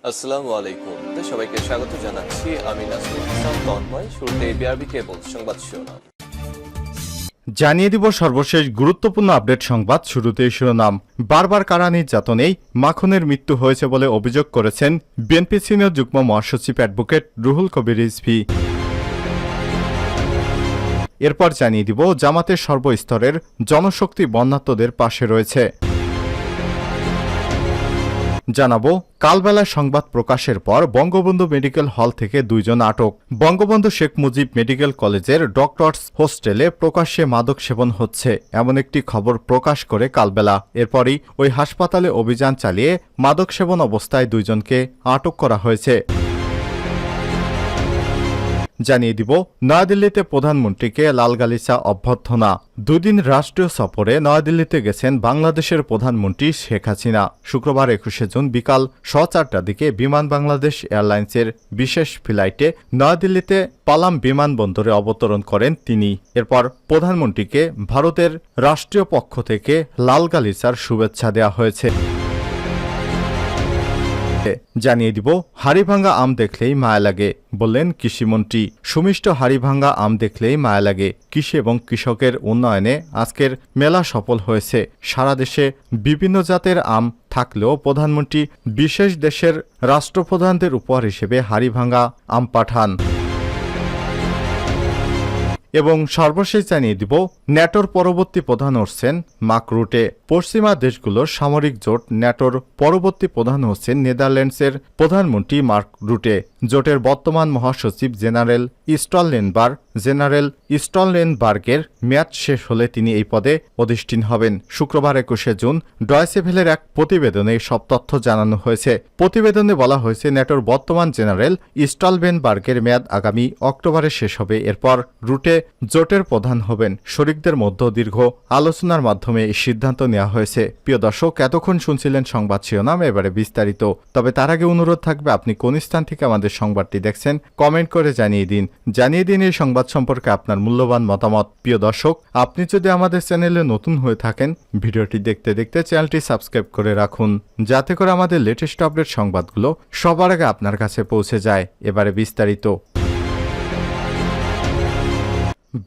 আসসালামু আলাইকুম। সবাইকে স্বাগত জানাচ্ছি। আমি নাসরুল হাসান তন্ময়। শুরুতে বিআরবি কেবল সংবাদ শিরোনাম জানিয়ে দিব সর্বশেষ গুরুত্বপূর্ণ আপডেট সংবাদ। শুরুতেই শিরোনাম। বারবার কারা নির্যাতনেই মাখনের মৃত্যু হয়েছে বলে অভিযোগ করেছেন বিএনপি সিনিয়র যুগ্ম মহাসচিব অ্যাডভোকেট রুহুল কবির রিজভী। এরপর জানিয়ে দিব জামাতের সর্বস্তরের জনশক্তি বন্যাত্মদের পাশে রয়েছে। জানাবো কালবেলা সংবাদ প্রকাশের পর বঙ্গবন্ধু মেডিকেল হল থেকে দুইজন আটক। বঙ্গবন্ধু শেখ মুজিব মেডিকেল কলেজের ডক্টরস হোস্টেলে প্রকাশ্যে মাদক সেবন হচ্ছে এমন একটি খবর প্রকাশ করে কালবেলা। এরপরই ওই হাসপাতালে অভিযান চালিয়ে মাদক সেবন অবস্থায় দুইজনকে আটক করা হয়েছে। জানিয়ে দিব নয়াদিল্লিতে প্রধানমন্ত্রীকে লালগালিচা অভ্যর্থনা। দুদিন রাষ্ট্রীয় সফরে নয়াদিল্লিতে গেছেন বাংলাদেশের প্রধানমন্ত্রী শেখ হাসিনা। শুক্রবার ২১শে জুন বিকাল 4:30টার দিকে বিমান বাংলাদেশ এয়ারলাইন্সের বিশেষ ফ্লাইটে নয়াদিল্লিতে পালাম বিমানবন্দরে অবতরণ করেন তিনি। এরপর প্রধানমন্ত্রীকে ভারতের রাষ্ট্রীয় পক্ষ থেকে লালগালিচার শুভেচ্ছা দেওয়া হয়েছে। জানিয়ে দিব হাড়িভাঙ্গা আম দেখলেই মায়া লাগে বললেন কৃষিমন্ত্রী। সুমিষ্ট হাড়িভাঙ্গা আম দেখলেই মায়া লাগে। কৃষি এবং কৃষকের উন্নয়নে আজকের মেলা সফল হয়েছে। সারা দেশে বিভিন্ন জাতের আম থাকলেও প্রধানমন্ত্রী বিশেষ দেশের রাষ্ট্রপ্রধানদের উপহার হিসেবে হাড়িভাঙ্গা আম পাঠান। এবং সর্বশেষ জানিয়ে দিব ন্যাটোর পরবর্তী প্রধান হচ্ছেন মার্ক রুটে। পশ্চিমা দেশগুলোর সামরিক জোট ন্যাটোর পরবর্তী প্রধান হচ্ছেন নেদারল্যান্ডসের প্রধানমন্ত্রী মার্ক রুটে। জোটের বর্তমান মহাসচিব জেনারেল স্টলটেনবার্গের মেয়াদ শেষ হলে তিনি এই পদে অধিষ্ঠিত হবেন। শুক্রবার ২১শে জুন ডয়েচে ভেলের এক প্রতিবেদনে সব তথ্য জানানো হয়েছে। প্রতিবেদনে বলা হয়েছে ন্যাটোর বর্তমান জেনারেল স্টলটেনবার্গের মেয়াদ আগামী অক্টোবরে শেষ হবে। এরপর রুটে জোটের প্রধান হবেন। শরিকদের মধ্যে দীর্ঘ আলোচনার মাধ্যমে এই সিদ্ধান্ত নেওয়া হয়েছে। প্রিয় দর্শক, এতক্ষণ শুনছিলেন সংবাদ শিরোনাম, এবারে বিস্তারিত। তবে তার আগে অনুরোধ থাকবে, আপনি কোন স্থান থেকে আমাদের সংবাদটি দেখছেন কমেন্ট করে জানিয়ে দিন এই সংবাদ সম্পর্কে আপনার মূল্যবান মতামত। প্রিয় দর্শক, আপনি যদি আমাদের চ্যানেলে নতুন হয়ে থাকেন, ভিডিওটি দেখতে দেখতে চ্যানেলটি সাবস্ক্রাইব করে রাখুন, যাতে করে আমাদের লেটেস্ট আপডেট সংবাদগুলো সবার আগে আপনার কাছে পৌঁছে যায়। এবারে বিস্তারিত।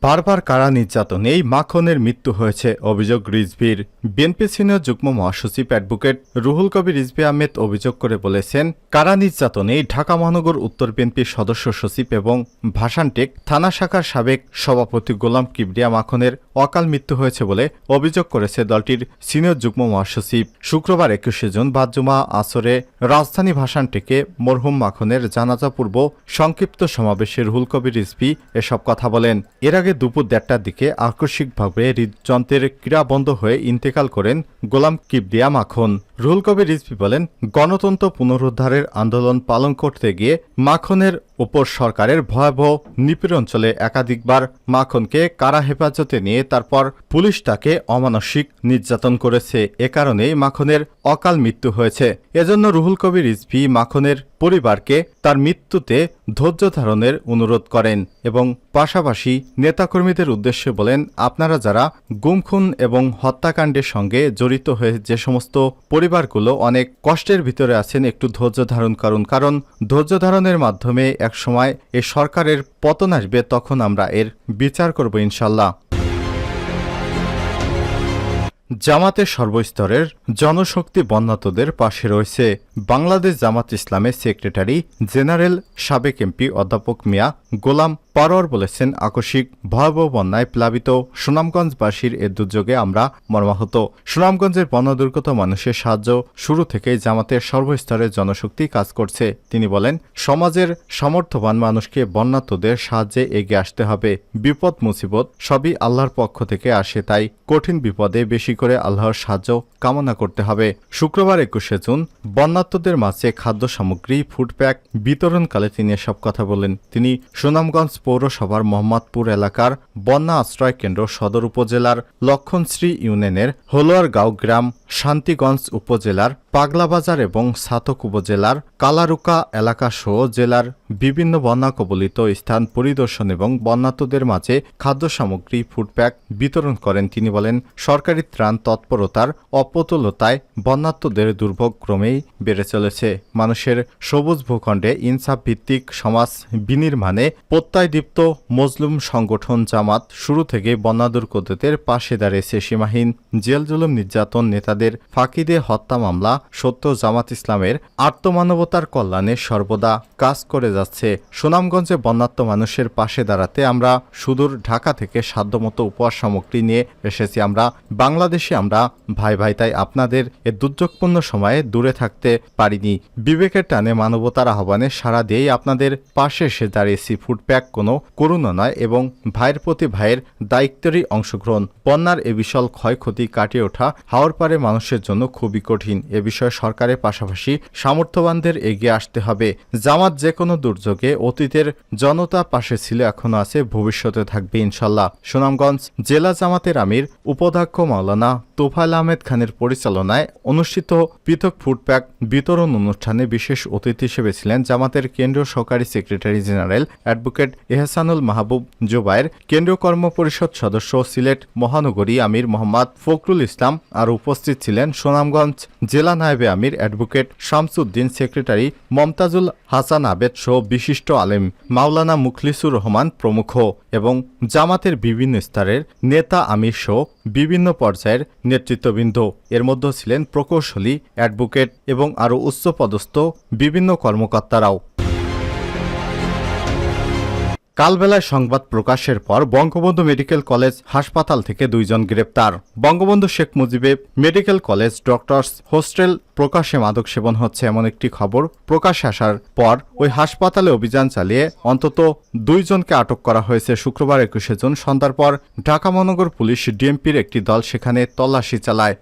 বারবার কারা নির্যাতনেই মাখনের মৃত্যু হয়েছে অভিযোগ রিজভীর। বিএনপি সিনিয়র যুগ্ম মহাসচিব অ্যাডভোকেট রুহুল কবির রিজভী আহমেদ অভিযোগ করে বলেছেন, কারা নির্যাতনেই ঢাকা মহানগর উত্তর বিএনপির সদস্য সচিব এবং ভাসানটেক থানা শাখার সাবেক সভাপতি গোলাম কিবরিয়া মাখনের অকাল মৃত্যু হয়েছে বলে অভিযোগ করেছে দলটির সিনিয়র যুগ্ম মহাসচিব। শুক্রবার ২১শে জুন বাদ-জুমা আসরে রাজধানী ভাসানটেকে মরহুম মাখনের জানাজা পূর্ব সংক্ষিপ্ত সমাবেশে রুহুল কবির রিজভী এসব কথা বলেন। এর আগে দুপুর ১:৩০টার দিকে আকস্মিকভাবে হৃদযন্ত্রের ক্রিয়া বন্ধ হয়ে ইন্তেকাল করেন গোলাম কিবরিয়া মাখন। রুহুল কবির রিজভী বলেন, গণতন্ত্র পুনরুদ্ধারের আন্দোলন পালন করতে গিয়ে মাখনের উপর সরকারের ভয়াবহ নিপীড়ন চলে। একাধিকবার মাখনকে কারা হেফাজতে নিয়ে তারপর পুলিশ তাকে অমানসিক নির্যাতন করেছে। এ কারণেই মাখনের অকাল মৃত্যু হয়েছে। এজন্য রুহুল কবির রিজভী মাখনের পরিবারকে তার মৃত্যুতে ধৈর্য ধারণের অনুরোধ করেন এবং পাশাপাশি নেতাকর্মীদের উদ্দেশ্যে বলেন, আপনারা যারা গুম খুন এবং হত্যাকাণ্ডের সঙ্গে জড়িত হয়ে যে সমস্ত পরিবারগুলো অনেক কষ্টের ভিতরে আছেন, একটু ধৈর্য ধারণ করুন, কারণ ধৈর্য ধারণের মাধ্যমে একসময় এ সরকারের পতন আসবে, তখন আমরা এর বিচার করব ইনশাল্লাহ। জামাতের সর্বস্তরের জনশক্তি বন্যাত্মদের পাশে রয়েছে। বাংলাদেশ জামাত ইসলামের সেক্রেটারি জেনারেল সাবেক এমপি অধ্যাপক মিয়া গোলাম পারোয়ার বলেছেন, আকস্মিক ভয়াবহ বন্যায় প্লাবিত সুনামগঞ্জবাসীর এ দুর্যোগে আমরা মর্মাহত। সুনামগঞ্জের বন্যা দুর্গত মানুষের সাহায্য শুরু থেকেই জামাতের সর্বস্তরের জনশক্তি কাজ করছে। তিনি বলেন, সমাজের সামর্থ্যবান মানুষকে বন্যাত্মদের সাহায্যে এগিয়ে আসতে হবে। বিপদ মুসিবত সবই আল্লাহর পক্ষ থেকে আসে, তাই কঠিন বিপদে বেশি করে আল্লাহর সাহায্য কামনা করতে হবে। শুক্রবার ২১শে জুন বন্যাত্মদের মাঝে খাদ্য সামগ্রী ফুডপ্যাক বিতরণকালে তিনি এসব কথা বলেন। তিনি সুনামগঞ্জ পৌরসভার মোহাম্মদপুর এলাকার বন্যা আশ্রয় কেন্দ্র সদর উপজেলার লক্ষণশ্রী ইউনিয়নের হলুয়ারগাঁও গ্রাম, শান্তিগঞ্জ উপজেলার পাগলাবাজার এবং ছাতক উপজেলার কালারুকা এলাকাসহ জেলার বিভিন্ন বন্যা কবলিত স্থান পরিদর্শন এবং বন্যার্তদের মাঝে খাদ্য সামগ্রী ফুডপ্যাক বিতরণ করেন। তিনি বলেন, সরকারি ত্রাণ তৎপরতার অপতুলতায় বন্যার্তদের দুর্ভোগ ক্রমেই বেড়ে চলেছে। মানুষের সবুজ ভূখণ্ডে ইনসাফ ভিত্তিক সমাজ বিনির্মাণে প্রত্যয়দীপ্ত মজলুম সংগঠন জামাত শুরু থেকে বন্যা দুর্গতদের পাশে দাঁড়িয়েছে। সীমাহীন জেল জুলুম নির্যাতন নেতাদের ফাঁকিদে হত্যা মামলা সত্য জামাত ইসলামের আত্মমানবতার কল্যাণে সর্বদা কাজ করে যাচ্ছে। সুনামগঞ্জে বন্যার্ত মানুষের পাশে দাঁড়াতে আমরা সুদূর ঢাকা থেকে সাধ্যমতো উপহার সামগ্রী নিয়ে এসেছি। আমরা বাংলাদেশে আমরা ভাই ভাই, তাই আপনাদের এ দুর্যোগপূর্ণ সময়ে দূরে থাকতে পারিনি। বিবেকের টানে মানবতার আহ্বানে সাড়া দিয়েই আপনাদের পাশে এসে দাঁড়িয়েছি। ফুডপ্যাক কোনো করুণা নয় এবং ভাইয়ের প্রতি ভাইয়ের দায়িত্বেরই অংশগ্রহণ। বন্যার এ বিশাল ক্ষয়ক্ষতি কাটিয়ে ওঠা হাওর পারে মানুষের জন্য খুবই কঠিন। এ বিষয়ে সরকারের পাশাপাশি সামর্থ্যবানদের এগিয়ে আসতে হবে। জামাত যে কোনো দুর্যোগে অতীতের জনতা পাশে ছিল, এখনো আছে, ভবিষ্যতে থাকবে ইনশাল্লাহ। সুনামগঞ্জ জেলা জামাতের আমির উপাধ্যক্ষ মাওলানা তোফায়েল আহমেদ খানের পরিচালনায় অনুষ্ঠিত পৃথক ফুডপ্যাক বিতরণ অনুষ্ঠানে বিশেষ অতিথি হিসেবে ছিলেন জামাতের কেন্দ্রীয় সহকারী সেক্রেটারি জেনারেল অ্যাডভোকেট এহসানুল মাহবুব জুবায়ের, কেন্দ্রীয় কর্মপরিষদ সদস্য সিলেট মহানগরী আমির মোহাম্মদ ফখরুল ইসলাম। আর উপস্থিত ছিলেন সুনামগঞ্জ জেলা নায়েবে আমির অ্যাডভোকেট শামসুদ্দিন, সেক্রেটারি মমতাজুল হাসান আবেদ সহ বিশিষ্ট আলেম মাওলানা মুখলিসুর রহমান প্রমুখ এবং জামাতের বিভিন্ন স্তরের নেতা আমির সহ বিভিন্ন পর্যায়ের নেতৃত্ববৃন্দ। এর মধ্যে ছিলেন প্রকৌশলী, অ্যাডভোকেট এবং আরও উচ্চপদস্থ বিভিন্ন কর্মকর্তারাও। কালবেলায় সংবাদ প্রকাশের পর বঙ্গবন্ধু মেডিকেল কলেজ হাসপাতাল থেকে 2 জন গ্রেপ্তার। Bangabandhu Sheikh Mujib medical college doctors hostel প্রকাশ্যে মাদক সেবন হচ্ছে এমন একটি খবর প্রকাশ্যে আসার পর ওই হাসপাতালে অভিযান চালিয়ে অন্তত 2 জনকে আটক করা হয়েছে। শুক্রবার 21 জুন সন্ধ্যার পর ঢাকা মহানগর পুলিশ ডিএমপির একটি দল সেখানে তল্লাশি চালায়।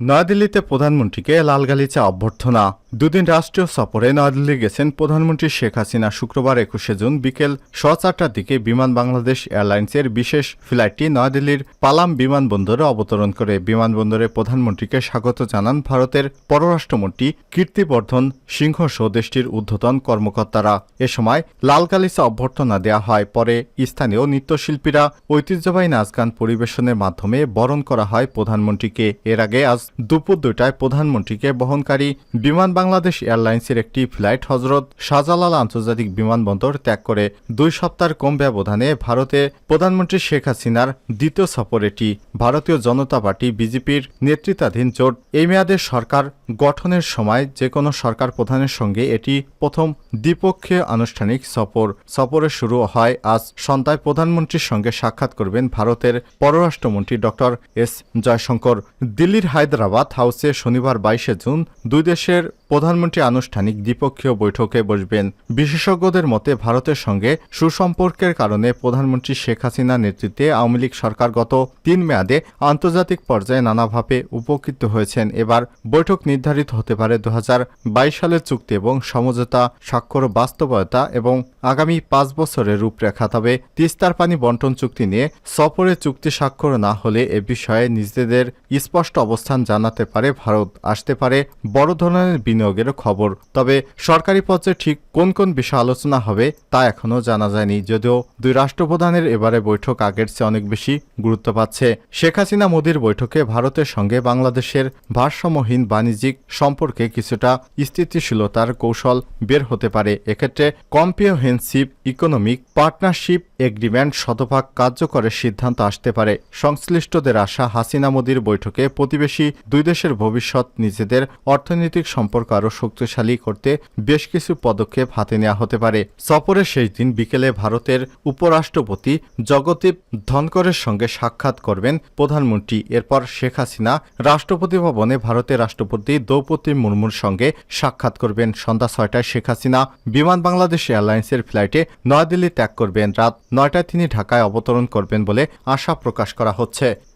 নয়াদিল্লিতে প্রধানমন্ত্রীকে লালগালিচা অভ্যর্থনা। দুদিন রাষ্ট্রীয় সফরে নয়াদিল্লি গেছেন প্রধানমন্ত্রী শেখ হাসিনা। শুক্রবার 21 জুন বিকেল 4:30টার দিকে বিমান বাংলাদেশ এয়ারলাইন্সের বিশেষ ফ্লাইটটি নয়াদিল্লির পালাম বিমানবন্দরে অবতরণ করে। বিমানবন্দরে প্রধানমন্ত্রীকে স্বাগত জানান ভারতের পররাষ্ট্রমন্ত্রী কীর্তিবর্ধন সিংহ সহ দেশটির ঊর্ধ্বতন কর্মকর্তারা। এ সময় লালগালিচা অভ্যর্থনা দেওয়া হয়। পরে স্থানীয় নৃত্যশিল্পীরা ঐতিহ্যবাহী নাচগান পরিবেশনের মাধ্যমে বরণ করা হয় প্রধানমন্ত্রীকে। এর আগে আজ দুপুর 2টায় প্রধানমন্ত্রীকে বহনকারী বিমান বাংলাদেশ এয়ারলাইন্সের একটি ফ্লাইট হজরত শাহজালাল আন্তর্জাতিক বিমানবন্দর ত্যাগ করে। 2 সপ্তাহের কম ব্যবধানে ভারতে প্রধানমন্ত্রী শেখ হাসিনার দ্বিতীয় সফর এটি। ভারতীয় জনতা পার্টি বিজেপির নেতৃত্বাধীন জোট এই মেয়াদের সরকার গঠনের সময় যে কোনো সরকার প্রধানের সঙ্গে এটি প্রথম দ্বিপক্ষীয় আনুষ্ঠানিক সফর। সফরের শুরু হয় আজ সন্ধ্যায়। প্রধানমন্ত্রীর সঙ্গে সাক্ষাৎ করবেন ভারতের পররাষ্ট্রমন্ত্রী ডক্টর এস জয়শঙ্কর। দিল্লির হায়দ্রাবাদ হাউসে শনিবার 22 জুন 2 দেশের প্রধানমন্ত্রী আনুষ্ঠানিক দ্বিপক্ষীয় বৈঠকে বসবেন। বিশেষজ্ঞদের মতে ভারতের সঙ্গে সুসম্পর্কের কারণে প্রধানমন্ত্রী শেখ হাসিনার নেতৃত্বে আওয়ামী লীগ সরকার গত 3 মেয়াদে আন্তর্জাতিক পর্যায়ে নানাভাবে উপকৃত হয়েছেন। এবার বৈঠক নির্ধারিত হতে পারে 2022 সালের চুক্তি এবং সমঝোতা স্বাক্ষর বাস্তবতা এবং আগামী 5 বছরের রূপরেখা। তবে তিস্তার পানি বন্টন চুক্তি নিয়ে সফরে চুক্তি স্বাক্ষর না হলে এ বিষয়ে নিজেদের স্পষ্ট অবস্থান জানাতে পারে ভারত। আসতে পারে বড় ধরনের বিনিয়োগের খবর। তবে সরকারি পর্যায়ে ঠিক কোন কোন বিষয় আলোচনা হবে তা এখনও জানা যায়নি। যদিও 2 রাষ্ট্রপ্রধানের এবারে বৈঠক আগের চেয়ে অনেক বেশি গুরুত্ব পাচ্ছে। শেখ হাসিনা মোদির বৈঠকে ভারতের সঙ্গে বাংলাদেশের ভারসাম্যহীন বাণিজ্যিক সম্পর্কে কিছুটা স্থিতিশীলতার কৌশল বের হতে পারে। এক্ষেত্রে কম্প্রিহেনসিভ ইকোনমিক পার্টনারশিপ এগ্রিমেন্ট শতভাগ কার্যকরের সিদ্ধান্ত আসতে পারে। সংশ্লিষ্টদের আশা, হাসিনা মোদির বৈঠকে প্রতিবেশী 2 দেশের ভবিষ্যৎ নিজেদের অর্থনৈতিক সম্পর্ক আরও শক্তিশালী করতে বেশ কিছু পদক্ষেপ হাতে নেওয়া হতে পারে। সফরের শেষ দিন বিকেলে ভারতের উপরাষ্ট্রপতি জগদীপ ধনকরের সঙ্গে সাক্ষাৎ করবেন প্রধানমন্ত্রী। এরপর শেখ হাসিনা রাষ্ট্রপতি ভবনে ভারতের রাষ্ট্রপতি দ্রৌপদী মুর্মুর সঙ্গে সাক্ষাৎ করবেন। সন্ধ্যা 6টায় শেখ হাসিনা বিমান বাংলাদেশ এয়ারলাইন্সের ফ্লাইটে নয়াদিল্লি ত্যাগ করবেন। রাত 9টায় তিনি ঢাকায় অবতরণ করবেন বলে আশা প্রকাশ করা হচ্ছে।